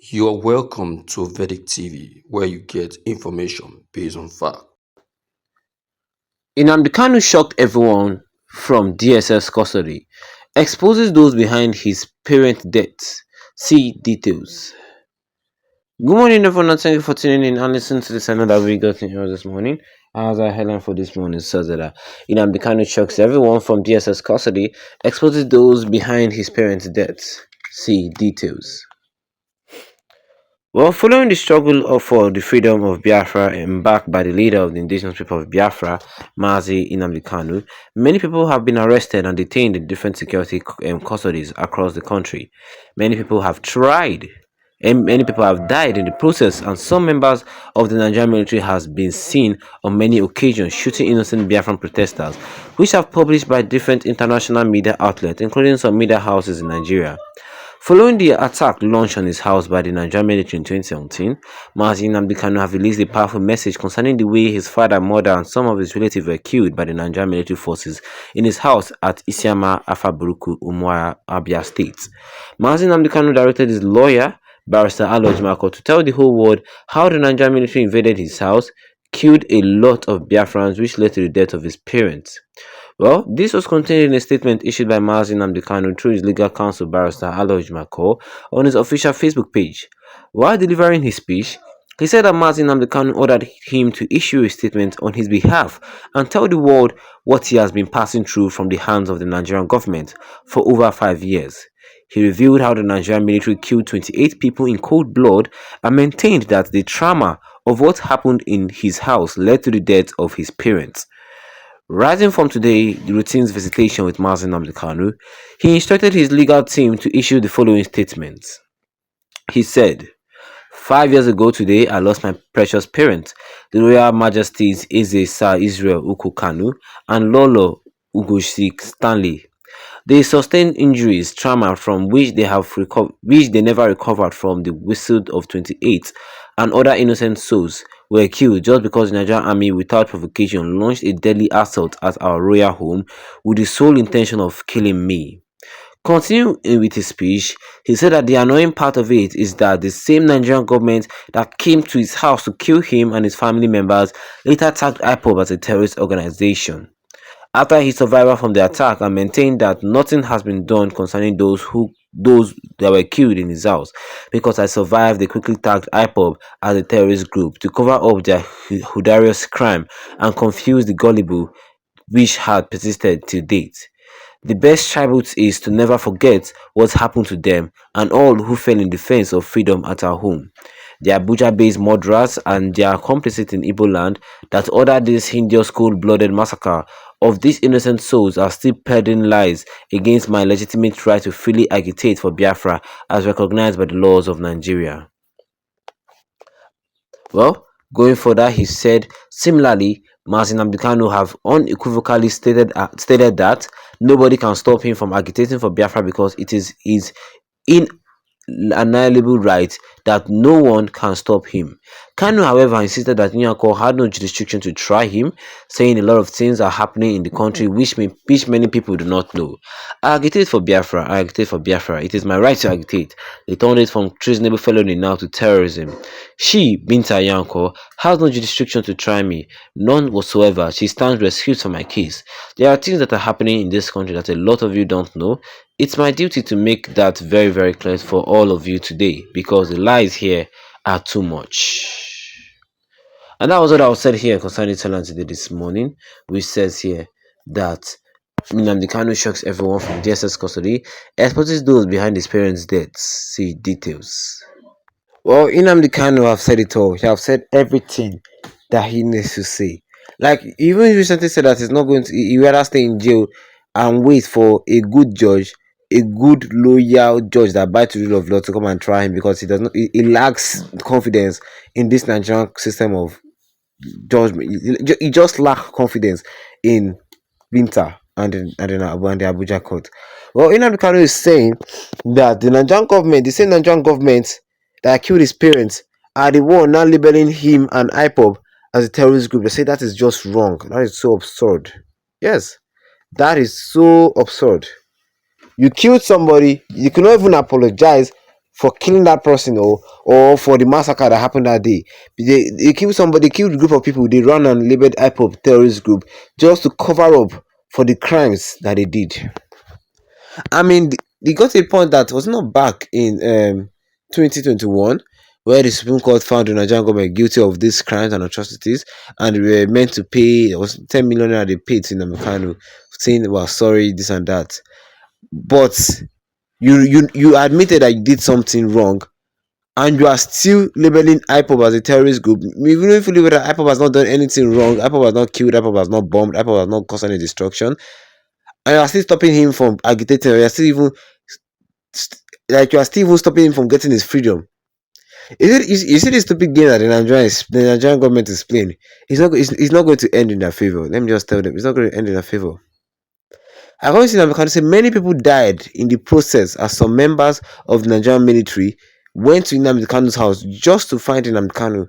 You are welcome to Vedic TV, where you get information based on fact. Nnamdi Kanu shocked everyone from DSS custody, exposes those behind his parents' deaths. See details. Good morning, everyone, and thank you for tuning in and listening to this another we got in here this morning. As our headline for this morning says that Nnamdi Kanu shocks everyone from DSS custody, exposes those behind his parents' deaths. See details. Well, following the struggle for the freedom of Biafra embarked by the leader of the indigenous people of Biafra, Mazi Nnamdi Kanu, many people have been arrested and detained in different security custodies across the country. Many people have tried and many people have died in the process, and some members of the Nigerian military has been seen on many occasions shooting innocent Biafran protesters, which have published by different international media outlets, including some media houses in Nigeria. Following the attack launched on his house by the Nigerian military in 2017, Mazi Nnamdi Kanu have released a powerful message concerning the way his father, mother, and some of his relatives were killed by the Nigerian military forces in his house at Isiama, Afaburuku, Umuahia, Abia State. Mazi Nnamdi Kanu directed his lawyer, Barrister Aloy Mako, to tell the whole world how the Nigerian military invaded his house, killed a lot of Biafrans, which led to the death of his parents. Well, this was contained in a statement issued by Mazi Nnamdi Kanu through his legal counsel Barrister Aloy Mako on his official Facebook page. While delivering his speech, he said that Mazi Nnamdi Kanu ordered him to issue a statement on his behalf and tell the world what he has been passing through from the hands of the Nigerian government for over 5 years. He revealed how the Nigerian military killed 28 people in cold blood and maintained that the trauma of what happened in his house led to the death of his parents. Rising from today, the routine's visitation with Mazi Nnamdi Kanu, he instructed his legal team to issue the following statements. He said, 5 years ago today, I lost my precious parents, the Royal Majesties Eze Sir Israel Uku Kanu and Lolo Ugochi Stanley. They sustained injuries, trauma from which they never recovered from the whistle of 28, and other innocent souls were killed just because the Nigerian army, without provocation, launched a deadly assault at our royal home with the sole intention of killing me. Continuing with his speech, he said that the annoying part of it is that the same Nigerian government that came to his house to kill him and his family members later tagged IPOB as a terrorist organization. After his survival from the attack and maintained that nothing has been done concerning those that were killed in his house, because I survived, they quickly tagged IPOB as a terrorist group to cover up their hilarious crime and confuse the gullible which had persisted to date. The best tribute is to never forget what happened to them and all who fell in defense of freedom at our home. The Abuja-based murderers and their complicit in Igbo land that ordered this hideous cold-blooded massacre of these innocent souls are still peddling lies against my legitimate right to freely agitate for Biafra as recognized by the laws of Nigeria. Well, going further, he said, similarly, Mazi Nnamdi Kanu have unequivocally stated that nobody can stop him from agitating for Biafra because it is his inalienable right that no one can stop him. Kanu, however, insisted that Nyako had no jurisdiction to try him, saying a lot of things are happening in the country which many people do not know. I agitate for Biafra. I agitate for Biafra. It is my right to agitate. They turned it from treasonable felony now to terrorism. She, Binta Yanko, has no jurisdiction to try me. None whatsoever. She stands rescued for my case. There are things that are happening in this country that a lot of you don't know. It's my duty to make that very, very clear for all of you today because the lies here are too much. And that was what I was said here concerning Thailand today this morning, which says here that Nnamdi Kanu shocks everyone from DSS custody, exposes those behind his parents' deaths. See details. Well, Nnamdi Kanu have said it all. He have said everything that he needs to say. Like, even recently said that he's not going to, he rather stay in jail and wait for a good judge, a good loyal judge that abides to the rule of law to come and try him because he does not, he lacks confidence in this Nigerian system of judgment. He just lacks confidence in Binta and the Abuja court. Well, Nnamdi Kanu is saying that the Nigerian government, the same Nigerian government that killed his parents, are the one now labeling him and IPOB as a terrorist group. They say that is just wrong. That is so absurd. Yes, that is so absurd. You killed somebody, you cannot even apologize for killing that person, or for the massacre that happened that day. They killed somebody, they killed a group of people. They run and labeled IPOB terrorist group just to cover up for the crimes that they did. I mean, they got to a point that was not back in 2021, where the Supreme Court found the Nigerian government guilty of these crimes and atrocities, and they were meant to pay. It was 10 million naira they paid to Nnamdi Kanu, saying, "Well, sorry, this and that." But you admitted that you did something wrong, and you are still labeling IPOB as a terrorist group. Even if you label that IPOB has not done anything wrong, IPOB has not killed, IPOB has not bombed, IPOB has not caused any destruction, and you are still stopping him from agitating, or you are still even like you are still even stopping him from getting his freedom. You see this stupid game that the Nigerian government is playing. It's not going to end in their favor. Let me just tell them, it's not going to end in their favor. I've always seen Americans say many people died in the process, as some members of the Nigerian military went to Nnamdi Kanu's house just to find Nnamdi Kanu.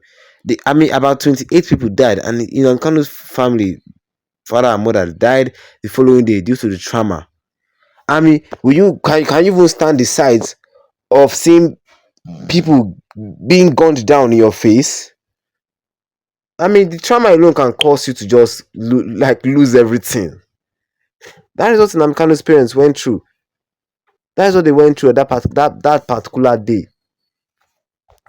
I mean, about 28 people died, and Nnamdi Kanu's family, father and mother, died the following day due to the trauma. I mean, can you even stand the sight of seeing people being gunned down in your face? I mean, the trauma alone can cause you to just lose everything. That is what Nnamdi Kanu's parents went through. That is what they went through at that particular day.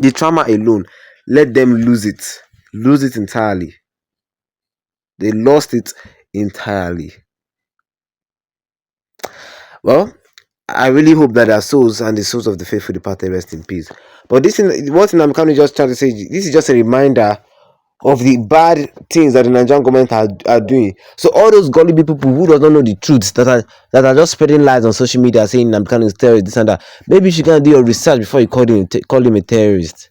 The trauma alone let them lose it entirely. They lost it entirely. Well, I really hope that their souls and the souls of the faithful departed rest in peace. But what Nnamdi Kanu just trying to say, this is just a reminder of the bad things that the Nigerian government are doing. So all those gullible people who does not know the truth, that are just spreading lies on social media saying Nnamdi Kanu is terrorist, this and that, maybe you should go and do your research before you call him a terrorist.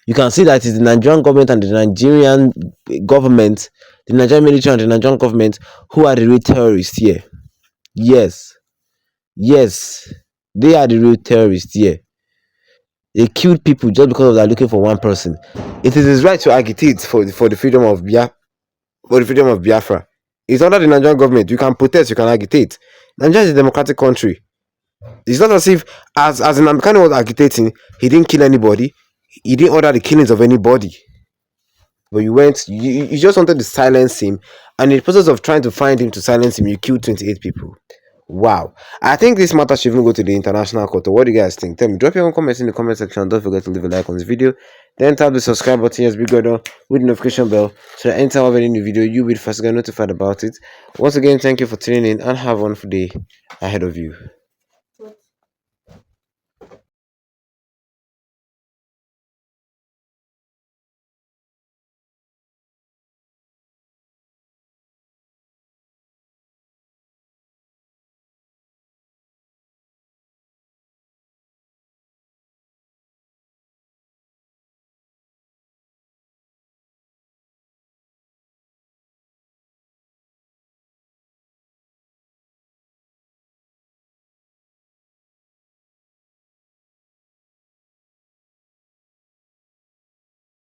You can see that it's the Nigerian government and the Nigerian government, the Nigerian military and the Nigerian government who are the real terrorists here. Yes, yes, they are the real terrorists here. They killed people just because they're looking for one person. It is his right to agitate for the freedom of Biafra. It's under the Nigerian government. You can protest, you can agitate. Nigeria is a democratic country. It's not as if as Nnamdi Kanu was agitating, he didn't kill anybody. He didn't order the killings of anybody. But you just wanted to silence him, and in the process of trying to find him to silence him, you killed 28 people. Wow. I think this matter should even go to the international court. What do you guys think? Tell me. Drop your own comments in the comment section. Don't forget to leave a like on this video. Then tap the subscribe button, yes, big brother, with the notification bell, so that anytime I have any new video, you'll be the first to get notified about it. Once again, thank you for tuning in, and have a wonderful day ahead of you.